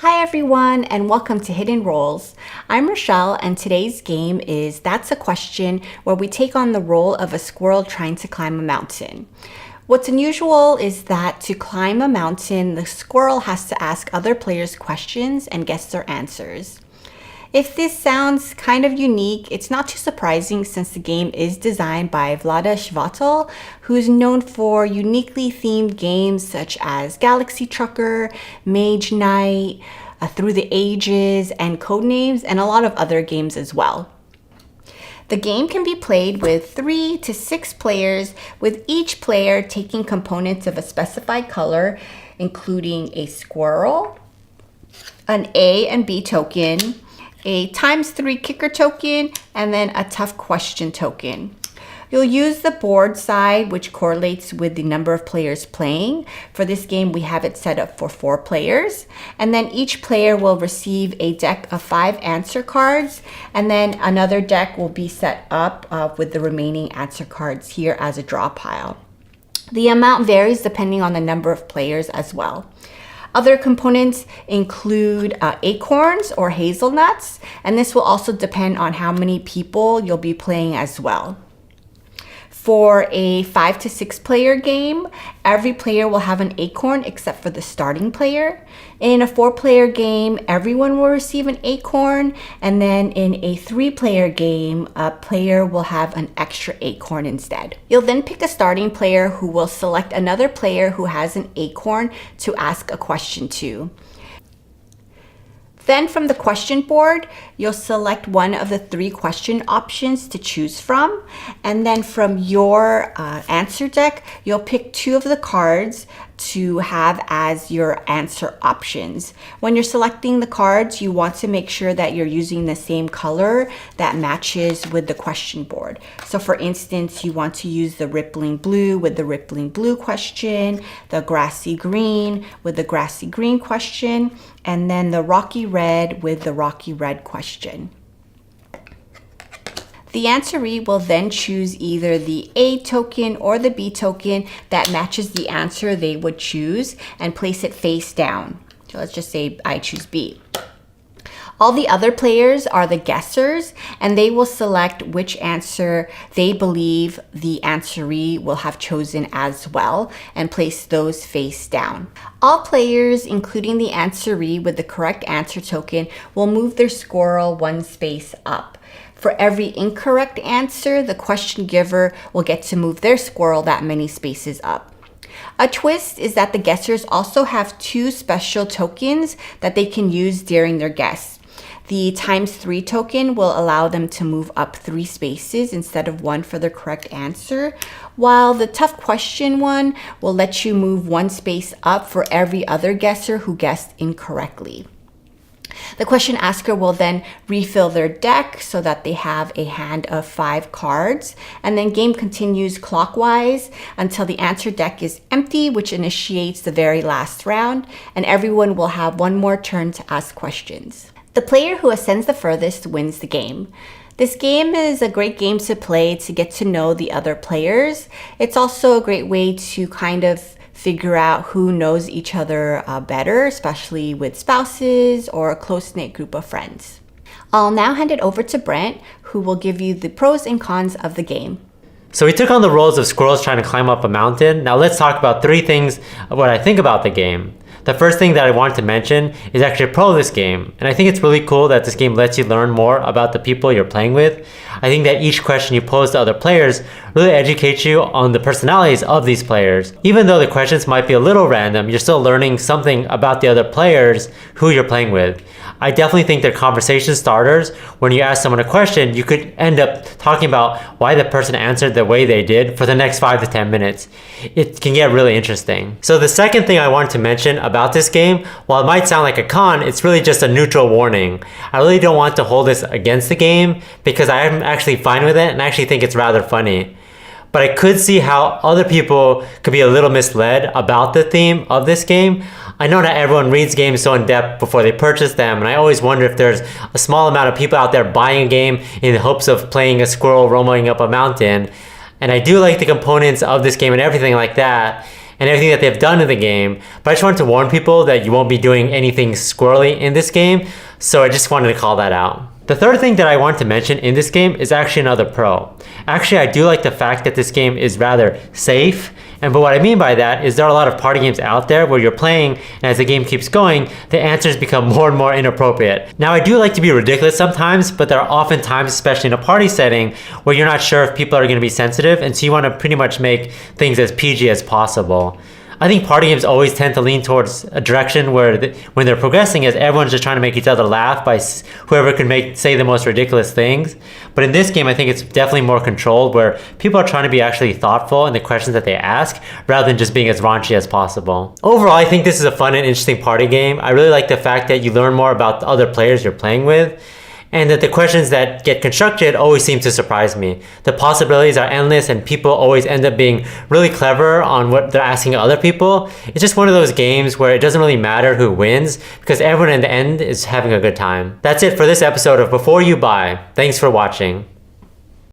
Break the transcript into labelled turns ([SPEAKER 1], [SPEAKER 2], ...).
[SPEAKER 1] Hi everyone and welcome to Hidden Roles. I'm Rochelle and today's game is That's a Question, where we take on the role of a squirrel trying to climb a mountain. What's unusual is that to climb a mountain, the squirrel has to ask other players questions and guess their answers. If this sounds kind of unique, it's not too surprising since the game is designed by Vlaada Chvatil, who's known for uniquely themed games such as Galaxy Trucker, Mage Knight, Through the Ages, and Codenames, and a lot of other games as well. The game can be played with 3 to 6 players, with each player taking components of a specified color, including a squirrel, an A and B token, a ×3 kicker token, and then a tough question token. You'll use the board side, which correlates with the number of players playing. For this game, we have it set up for 4 players. And then each player will receive a deck of 5 answer cards. And then another deck will be set up with the remaining answer cards here as a draw pile. The amount varies depending on the number of players as well. Other components include acorns or hazelnuts, and this will also depend on how many people you'll be playing as well. For a 5 to 6 player game, every player will have an acorn except for the starting player. In a 4-player game, everyone will receive an acorn, and then in a 3-player game, a player will have an extra acorn instead. You'll then pick a starting player who will select another player who has an acorn to ask a question to. Then from the question board, you'll select one of the 3 question options to choose from. And then from your answer deck, you'll pick 2 of the cards to have as your answer options. When you're selecting the cards, you want to make sure that you're using the same color that matches with the question board. So for instance, you want to use the rippling blue with the rippling blue question, the grassy green with the grassy green question, and then the rocky red with the rocky red question. The answeree will then choose either the A token or the B token that matches the answer they would choose and place it face down. So let's just say I choose B. All the other players are the guessers, and they will select which answer they believe the answeree will have chosen as well and place those face down. All players, including the answeree with the correct answer token, will move their squirrel 1 space up. For every incorrect answer, the question giver will get to move their squirrel that many spaces up. A twist is that the guessers also have 2 special tokens that they can use during their guess. The ×3 token will allow them to move up 3 spaces instead of 1 for the correct answer, while the tough question one will let you move 1 space up for every other guesser who guessed incorrectly. The question asker will then refill their deck so that they have a hand of 5 cards, and then game continues clockwise until the answer deck is empty, which initiates the very last round, and everyone will have 1 more turn to ask questions. The player who ascends the furthest wins the game. This game is a great game to play to get to know the other players. It's also a great way to kind of figure out who knows each other better, especially with spouses or a close-knit group of friends. I'll now hand it over to Brent, who will give you the pros and cons of the game.
[SPEAKER 2] So we took on the roles of squirrels trying to climb up a mountain. Now let's talk about 3 things of what I think about the game. The first thing that I wanted to mention is actually a pro of this game, and I think it's really cool that this game lets you learn more about the people you're playing with. I think that each question you pose to other players really educates you on the personalities of these players. Even though the questions might be a little random, you're still learning something about the other players who you're playing with. I definitely think they're conversation starters. When you ask someone a question, you could end up talking about why the person answered the way they did for the next 5 to 10 minutes. It can get really interesting. So the second thing I wanted to mention about this game, while it might sound like a con, it's really just a neutral warning. I really don't want to hold this against the game because I'm actually fine with it and I actually think it's rather funny. But I could see how other people could be a little misled about the theme of this game. I know not everyone reads games so in depth before they purchase them, and I always wonder if there's a small amount of people out there buying a game in the hopes of playing a squirrel roaming up a mountain. And I do like the components of this game and everything like that. and everything that they've done in the game, but I just wanted to warn people that you won't be doing anything squirrely in this game, so I just wanted to call that out. The third thing that I want to mention in this game is actually another pro. Actually, I do like the fact that this game is rather safe, but what I mean by that is there are a lot of party games out there where you're playing, and as the game keeps going, the answers become more and more inappropriate. Now, I do like to be ridiculous sometimes, but there are often times, especially in a party setting, where you're not sure if people are going to be sensitive, and so you want to pretty much make things as PG as possible. I think party games always tend to lean towards a direction where when they're progressing is everyone's just trying to make each other laugh by whoever can say the most ridiculous things. But in this game, I think it's definitely more controlled where people are trying to be actually thoughtful in the questions that they ask rather than just being as raunchy as possible. Overall, I think this is a fun and interesting party game. I really like the fact that you learn more about the other players you're playing with, and that the questions that get constructed always seem to surprise me. The possibilities are endless and people always end up being really clever on what they're asking other people. It's just one of those games where it doesn't really matter who wins because everyone in the end is having a good time. That's it for this episode of Before You Buy. Thanks for watching.